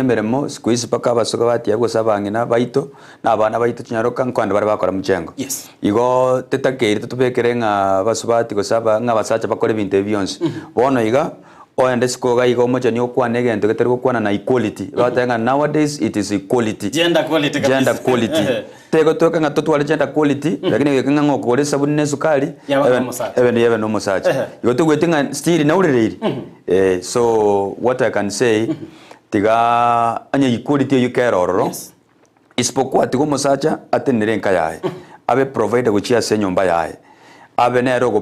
emeremo siku hizi paka abasoga batia gosaba ngina baito na abana baito kinyaroka nkwanda bari bakora muchengo igo tetakeri tutubekere nga basubati gosaba nga basacha bakore bintu ebyonse bono iga oende sikoga igo moja ni okwana egento getari gokwana na equality batenga nowadays it is equality gender quality tego toka nga totwale gender quality lakini gekanga ngokore sabuni ne sukari even no musacha igo tugwetinga still na urereri so what I can say tiga anya equality yukerororo isipokuwa tigo musacha atenere nka yae abe provide guchia senyomba yae abe nero go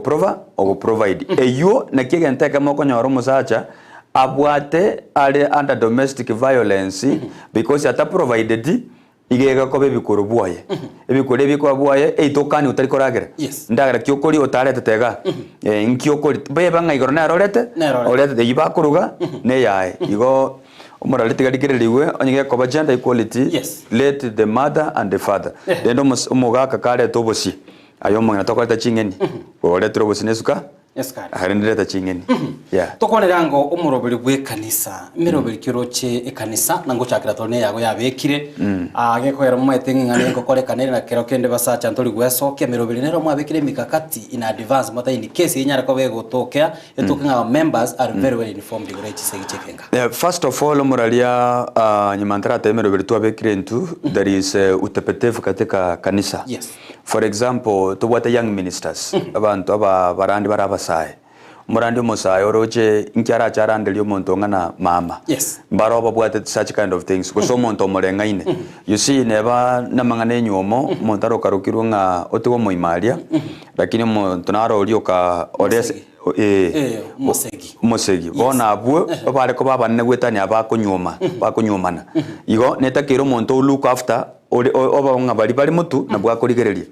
provide eyo nakiga nteka moko nyoro musacha abwate ale under domestic violence because ata provided igega ko bebikoro bwaye ebikore biko bwaye eitokani utari koragera ndagara kyokori utarete tega nkyokori beba nga igoro na rolete olete yiba kuruga ne yae igo umuralite gadigereriwe onyege ko gender equality let the mother and the father dendo umugaka kale tobosi ayo mwana tokwata chingeni ole trobosi nesuka harendeta chingeni tokonera ngo umuroberi bwe kanisa miroberi kiroche ekanisa nango chakira tone yago yabekire agekoera mumwetingi ngane ngo kore kanere na kero kende basacha ntori gwesoke miroberi nero mwabekire mikakati in advance mata in case inyara ko bego tokea etukinga members are very well informed ngo rechi segichekenga first of all umuralia nyimantra temeroberi twabekire ntu there is utepetevu katika kanisa for example tubwata young ministers abantu barandi barabasaye murandi musaye oroche inkyara charandeli omuntu ngana mama baroba bwate such kind of things kuso omuntu omurengaine you see neba namangane nyuomo montaro karukirwa nga otigo moimaria lakini omuntu naro olioka odese mosegi bona abwo bare ko babanne gwetani bakunyumana igo netakiro omuntu look after oba bari bari mutu na bwakorigereria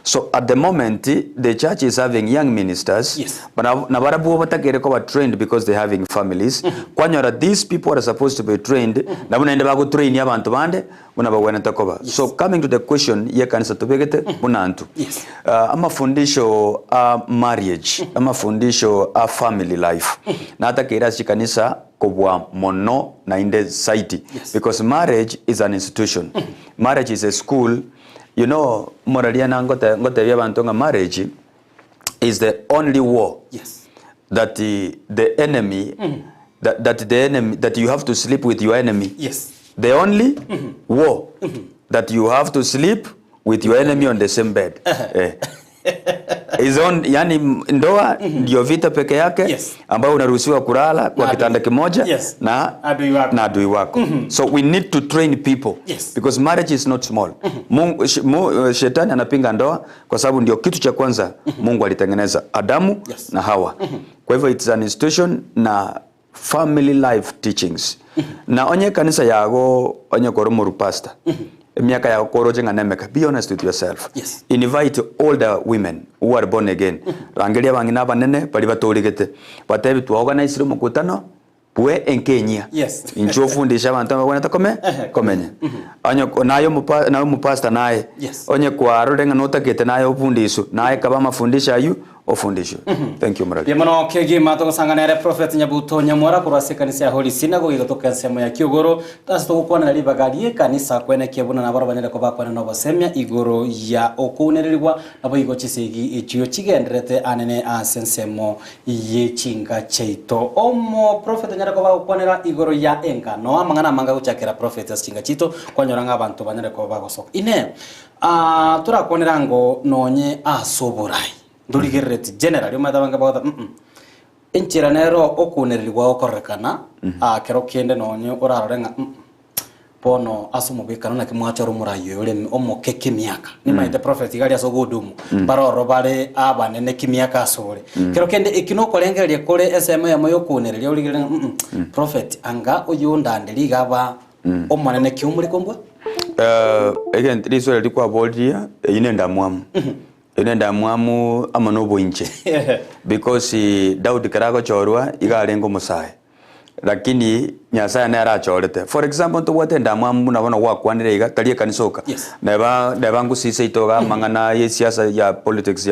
so at the moment the church is having young ministers but na barabu batakere ko trained because they having families kwanyora these people are supposed to be trained na bunende bago train abantu bande buna bagwana takoba so coming to the question ye kanisa tubegete bunantu amafundisho marriage amafundisho family life na atakira shikanisa kobwa mono na inde society because marriage is an institution marriage is a school you know moralia na ngote bya bantu nga marriage is the only war that the enemy that you have to sleep with your enemy the only war that you have to sleep with your enemy on the same bed is on yani ndoa ndio vita peke yake ambao unaruhusiwa kulala kwa kitanda kimoja na adui wako so we need to train people because marriage is not small shetani anapinga ndoa kwa sababu ndio kitu cha kwanza Mungu alitengeneza Adamu na Hawa kwa hivyo it's an institution na family life teachings na onye kanisa yago onye koromuru pastor miaka ya koroje nganemeka be honest with yourself invite older women who are born again rangelia bangina banene bali batorigete batebi tu organize mukutano bwe enkenya inchofundisha abantu babona takome komenya onye nayo mupasta naye onye kwa rodenga notakete nayo fundisho naye kaba mafundisha ayu ofundisho thank you murali yemano kegi mato sanganere prophet Nyabuto Nyamwara kurase kanisa ya Holy Synagogue igotoka sema ya Kiogoro tasto gukwana ali bagali kanisa kwene kebuna na baro banere ko bakwana no basemya igoro ya okunerirwa nabo igo chisegi echiyo chigenderete anene asensemo yechinga cheito omo prophet nyara ko bakwanera igoro ya enga no amangana manga guchakira prophet asichinga chito kwanyoranga abantu banere ko bagosoka ine turakonera ngo nonye asoborai ndurigerete general yomadabanga bawada enchira nero okunerirwa okorekana kero kende nonye orarorenga pono asumubikana na kimwacharo murayo yole omokeke miaka ni maite prophet gali asogodumu baroro bare abanene kimiaka asore kero kende ikinoko lengerie kore SM ya moyo kunereria uligirenga prophet anga oyondandeli gaba omanene kiumuri kombwa again this way likwa bodia inenda mwamu inenda mwamu amanobo inche because Daudi karago chorwa igalengo musaye lakini Nyasaye nera achorete. For example, tubwate ndamwamu nabona gwakwanire iga tari ekanisoka. Neba ngusise itoga mang'ana ye siasa ya politics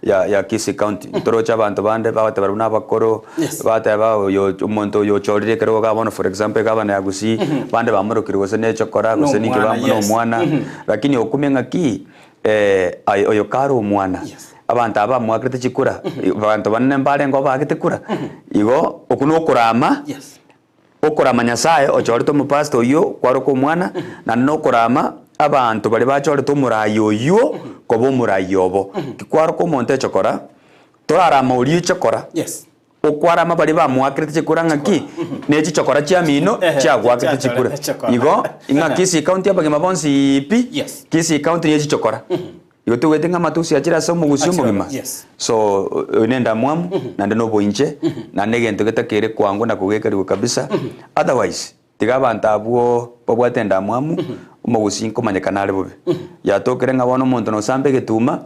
ya Kisii County. Torocha abantu bande babate baruna bakoro bate ba yo umuntu yo chorire kero gabona for example gabana ya Gusii bande bamurukire gose nechokora gose ninge bamuno mwana lakini okumenga ki oyo karo omwana abantu aba mwakrete chikura abantu banne mbale ngo bagite kura igo okuno okurama okurama Nyasaye ochorete omupastor oyo kwaroko omwana na no kurama abantu bali bachorete omurayo oyo kobo omurayo obo kwaroko omonte chokora torarama ori chokora okwarama bali bamwakrete chikura ngaki nechi chokora chia mino chia gwakete chikura igo inga Kisii County abagema bonsi ipi Kisii County nechi chokora igo tuwetenga matusi achira so mugusio mugima so nenda mwamu na ndeno boinche na negento getakere kwangu na kugekariwe kabisa otherwise tiga abantu abuo babwatenda mwamu umugusi komanyekana ari bobe yatokere ngabona umuntu no sambe getuma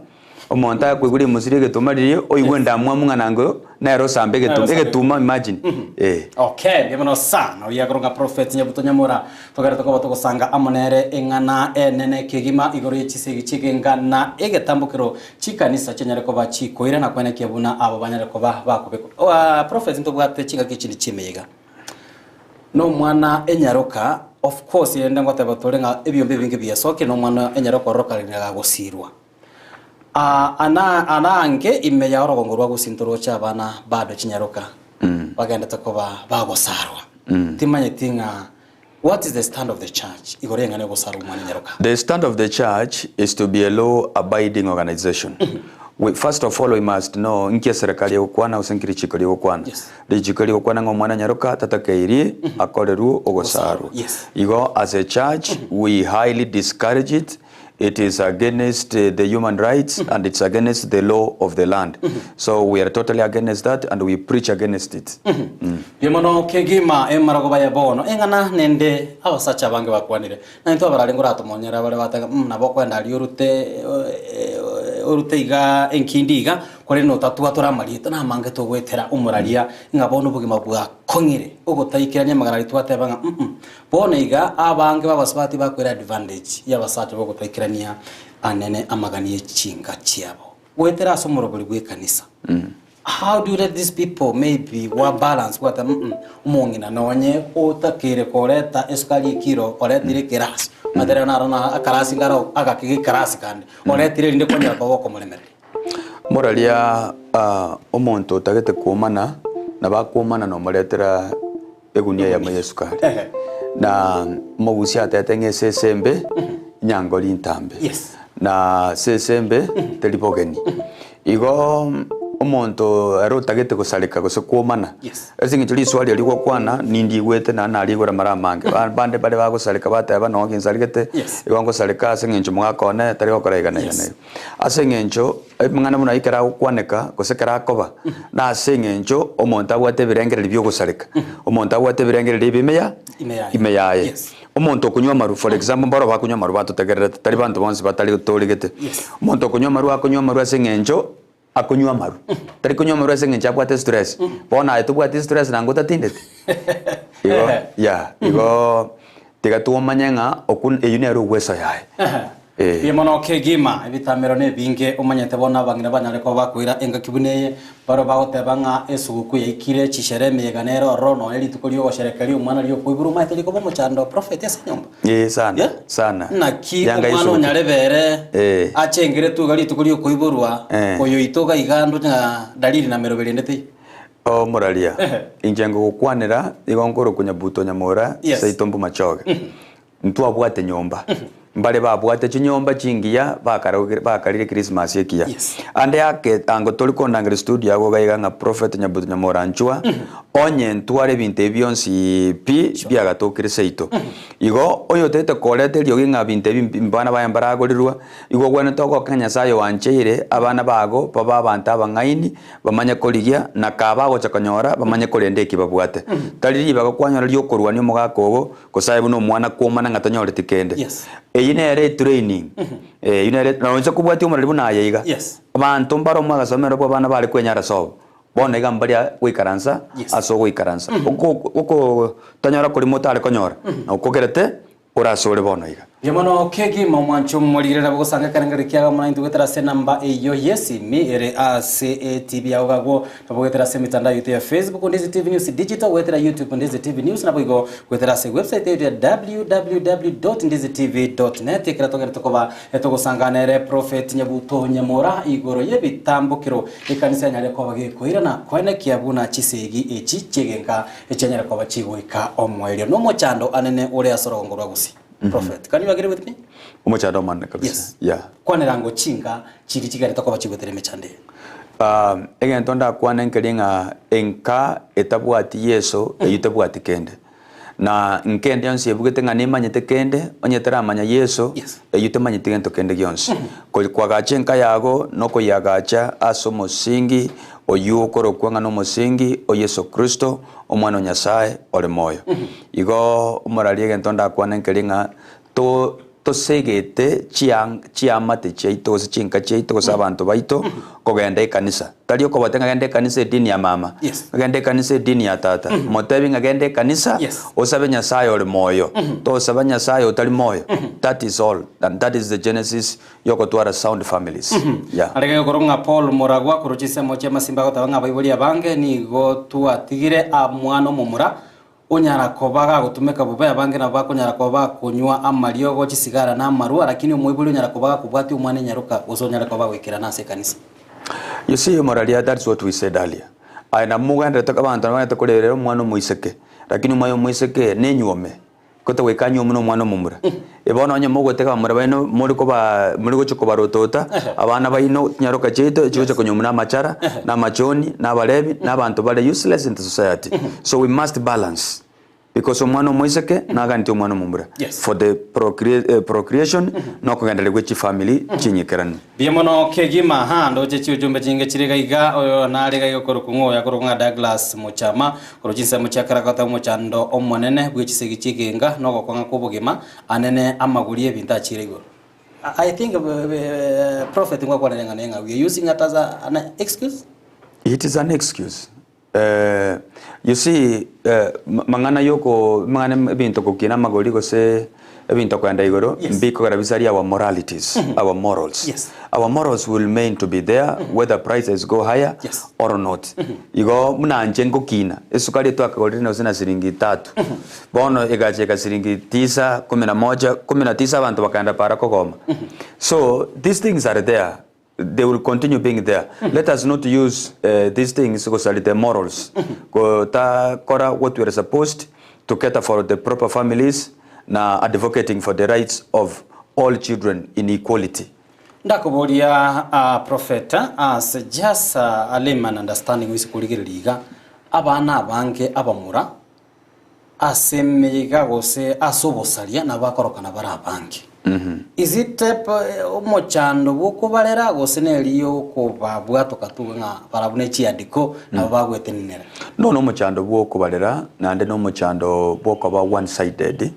omonta kwiguri musiri getuma riri oigwenda mwamu nganango na ero sambe getuma imagine okay ndimono sana uyagoronga prophet Nyabuto Nyamura togera tokoba togosanga amonere engana enene kigima igoro yichisigi chigengana egetambukiro chikanisa chenyare ko bachikoira na kwene kebuna abo banyare ko bakubeko prophet ntobwate chiga kichini chimega no mwana enyaroka of course yenda ngote batorenga ebyombe bingi byasoke no mwana enyaroka rokalinaga gosirwa anange imeya orogongorwa gusintorocha abana bado chinyaroka bagenda takoba bagosarwa timanye tinga what is the stand of the church igorenga ne gosarwa mwana nyaroka? The stand of the church is to be a law abiding organization. First of all we must know inkia serikali yokwana usenkiri chikali yokwana chikali yokwana ngomwana nyaroka tatakairi akoreru ogosaru igo as a church we highly discourage it. It is against the human rights and it's against the law of the land. So we are totally against that and we preach against it. Yemono kegima emarago baya bono engana nende abasacha bange bakwanire na into abaralengura atomonyera bale bataga nabo kwenda ali urute iga enkindiga kore no tatu atora marita na mange to gwetera umuraria ngabona ubugima bwa kongire ugutaikiranya magarari twatebanga bone iga abange babasabati bakwera advantage yabasacha bogutaikirania anene amaganiye chinga chiabo gwetera somorogori gwekanisa. How do you let these people maybe wa balance what umongina nonye otakire koreta eskali kiro oretire keras madera narona akarasi ngaro agakigi karasi kandi oretire inde kwanya baboko mulemere moralia omonto tagete kumana na bakumana no moretera egunia ya Yesu kandi na mogusi atetenge sesembe nyangoli ntambe na sesembe telipogeni igo omonto erotagete gusarika gose kuomana esingi tuli swali ali gokwana nindi gwete na nali gora maramange bande bale bagusarika bateba no ginsarigete igongo sarika asengencho mwakone tari gokora igana asengencho mwana muna ikara gukwaneka gose kara koba na asengencho omonto agwate birengere byo gusarika omonto agwate birengere bimeya imeyaye omonto kunywa maru for example baro bakunywa maru batutegerera tari bantu bonse batali toligete omonto kunywa maru asengencho akunywa maru tari kunywa maru asengencha bwate stress bona etubwate stress nangota tindete igo tiga tuomanyenga okun eyunero gweso yae yemono kegima ebitamero ne binge omanyete bona bangina banyare ko bakwira enga kibuneye baro bagotebanga esuguku yaikire chishere meganero rono eli tukolio washerekali umwana lyo kuiburu maiteli ko bomuchando prophet esenyomba sana na ki umwana nyarebere achengere tugali tukolio kuiburwa oyo itoga igando nya dalili na merobere ndete moralia injengo gukwanira igongoro kunyabuto nyamora saitombo machoge ntu abwate nyomba mbale babwate chinyomba chingiya bakarire Christmas yekiya ande yake ango toliko ndangere studio yago gaiga nga prophet Nyabuto Nyamora nchua onye ntware binte byonsi pi byagatokire seito igo oyo tete kolete lyo ginga binte bana bayambara gorirwa igo gwene toko kanya sayo wancheire abana bago baba banta abangaini bamanye koligia na kabago chakanyora bamanye kolendeki babwate taliri bagakwanyora lyo korwa ni mugakogo kosaye no mwana komana ngatanyore tikende inere training inere naonse kubwati umara libuna yayiga abantu mbaro mwagasomero bwo bana bali kwenyara sobo bona iga mbali gwikaransa aso gwikaransa uko tanyora kuri motare konyora na ukogerete urasore bona iga Yamano kegi mwancho mwalirira bugusanga karangari kyaga mwana indugetera se namba eyo yesimi ere ACATV yaugagwo tabugetera se mitandao yote ya Facebook Ndizi TV News Digital wetera YouTube Ndizi TV News na bwigo wetera se website yetu ya www.ndizitv.net ikratogera tokoba etogosanganere Prophet Nyabuto Nyamora igoro yebitambukiro ikanisa nyale kwa bagikoira na kwene kiabuna chisegi echi chegenga echanyara kwa bachigwika omwelio no mochando anene ore asorongorwa gusi Prophet, can you agree with me? Umuchado manne kabisa. Yes. Yeah. Kwa nerango chinga chiri chigare toko bachigotere mechande. Egen tonda kwa nenkelinga enka etabuati Yesu eyutabuati kende. Na nkende yonsi ebugete ngani manyete kende onyetera manya Yesu eyutamanyite gento kende yonsi. Kwa gache nka yago noko yagacha aso musingi oyukoro kwanga no musingi o Yesu Kristo omwana Nyasaye ole moyo. Igo umorali gentonda kwa nenkelinga to segete chiamate cheito chinka cheito sabantu baito kogenda ikanisa. Talio ko batenga gende kanisa dini ya mama. Gende kanisa dini ya tata. Motebi ngende kanisa osabe Nyasaye ole moyo. To sabe Nyasaye otali moyo. That is all. And that is the genesis yoko twara sound families. Yeah. Arega koronga Paul Moragwa kuruchise moche masimba ko tabanga bayibuli abange ni go tuatigire amwana momura onyara kobaga gutumeka bubaya bange na bako nyara kobaga kunywa amalio go chisigara na marua lakini umwibuli onyara kobaga kubwati umwane nyaruka uzonyara kobaga wikira nase kanisa. You see moralia, that's what we said earlier. Aina muganda takabantu na takolera umwana muiseke lakini umayo muiseke nenyuome kota wekanyo muno mwana mumura ebona onye mugo teka mura baino muri ko chiko barotota abana baino nyaroka cheto chicho konyumuna machara na machoni na balebi na bantu bale useless in the society. So we must balance because omwana moiseke na ganti omwana mumura for the procreation no kugandale gwechi family chinyikerana biemono kegima hando chechi ujumbe chinge chiriga iga oyo naliga yokoro kungoya koronga Douglas Muchama korojinsa muchakara kata muchando omonene gwechi segichigenga no gokwanga kubugima anene amagulie binta chirigo. I think Prophet ngwa nenga we are using that as an excuse. It is an excuse. You see, mangana yoko mangana binto kukina magoli ko se binto kwenda igoro mbiko karabisari our moralities, our morals. Our morals will remain to be there whether prices go higher or not. Igo muna anjengo kina esukali to akagoli na usina siringi 3 bono egacheka siringi 9 19 abantu bakanda para kokoma. So these things are there. They will continue being there. Let us not use these things because the morals. Kora what we are supposed to cater for the proper families na advocating for the rights of all children in equality. Ndakobolia Prophet as just a layman understanding with kuligiriga abana abange abamura asemega gose asobosalia na bakorokana bara abange. Is it omochando boko balera gose neliyo ko babwato katuga barabune chiandiko na bagwetenera? No mochando boko balera nande no mochando boko ba one sided.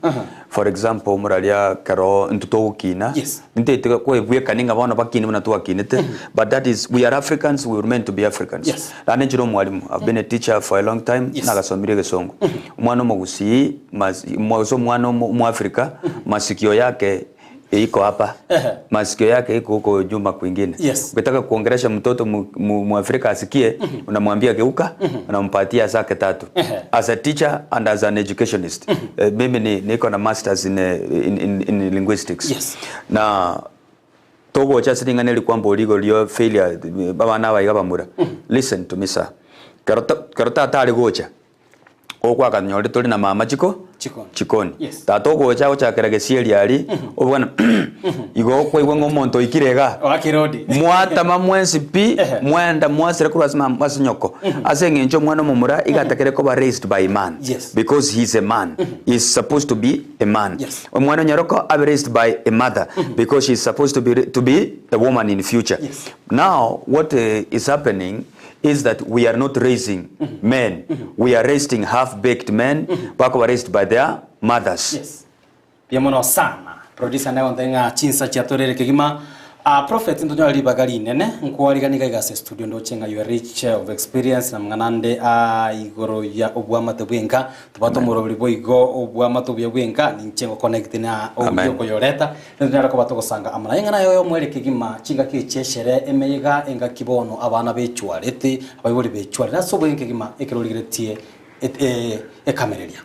For example muralia karo ntutokina ntete ko ebwekaninga bana bakini bana tuakinete but that is we are Africans, we were meant to be Africans. Ane jiro mwalimu I've been a teacher for a long time nagasomire gesongo umwana mugusi mwazo mwana mu Africa masikio yake iko hapa masikio yake iko huko juma kwingine. Ukitaka kuongelesha mtoto mu Afrika asikie unamwambia geuka unampatia zake 3 as a teacher and as an educationist. Mimi niko na masters in linguistics. Na togo cha siringa nili kwamba oligo failure baba nawa igabamura. Listen to me sir. Karota tali gocha okwa kanyore tuli na mama chikoni tato gocha ochakera gesieli ali obwana igo kwegwe ngomonto ikirega wakirodi mwata mamwensi pi mwenda mwasire kurasima masinyoko asengencho mwana mumura igatakere ko ba raised by man because he's a man is supposed to be a man mwana nyaroko are raised by a mother because she's supposed to be the woman in the future. Now what is happening is that we are not raising men. We are raising half-baked men who were raised by their mothers. Biamono sana. Producer na ndenga chinsa cha torere kigima Prophet ndonyo libagari nene nkwariganika igase studio ndo chenga you are rich of experience na mnganande igoro ya obwamate bwenga tubato morobiri boigo obwamate bwenga nichengo connect na obyo koyoreta ndara ko batogosanga amana ingana yo mwereke gima chinga kicheshere emeyega enga kibono abana bechwarete abayori bechware naso bwenke gima ekirorigeretie kamereria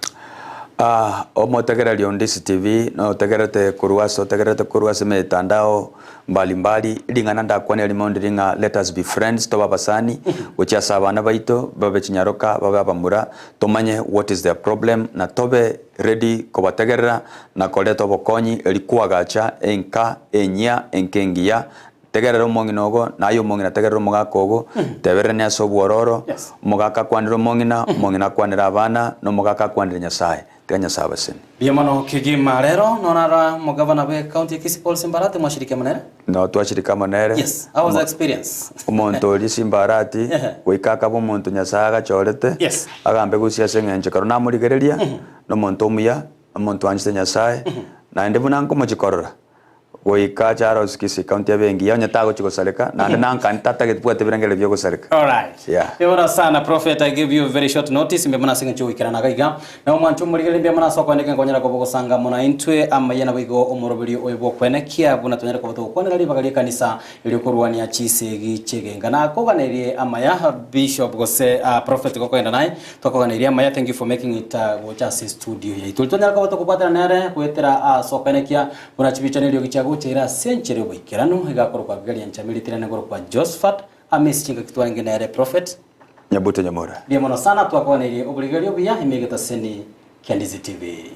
omotegereria on this TV no tegerete kuruasa mitandao mbalimbali lingana ndakwane limondi linga let us be friends to babasani uchiasa abana baito babe chinyaroka babe abamura tomanye what is their problem na tobe ready kubategerera na koleta obokonyi elikuagacha enka enya enkengia tegerero monginogo nayo mongina tegerero mogakogo teberene asobwororo mogaka kwanira mongina kwanira abana no mogaka kwanira nyasaye tenya sabaseni biemano kigima rero nonara mugavana be county Kisipol Simbarati mwashirika manera no twashirika manera yes how was the experience umuntu oli Simbarati wikaka bo muntu nyasaga chorete agambe gusia sengenje karo namurigereria no muntu omuya muntu anjite nyasaye na ndebuna nanko mochikorora Wika charo skisi county ya bengi ya nyatago chiko saleka na nanka ntata getpuate birangele byo saleka. All right. Yeah. Bemana sana prophet, I give you a very short notice mbemana singa cyo wikira nagaiga na umwanchu muri mbemana soko ndeke ngonyera ko bogosanga mona intwe amayana bigo omurobiri oyebo kwenekia buna tonyera ko boto kwanera libagalie kanisa ili kurwania chisegi chegenga na koganerie amaya bishop gose prophet ko kwenda naye tokoganerie amaya. Thank you for making it watch studio ya itulitonyera ko boto kupata nere kwetera soko kwenekia buna chibichane lyo gichago chera century wikirano igakoro kwa gari yanchamilitira ngoro kwa Josephat amesinga kitwange na re prophet Nyabuto Nyamora bia sana twakone obligario bia imegeta seni Kendizi TV.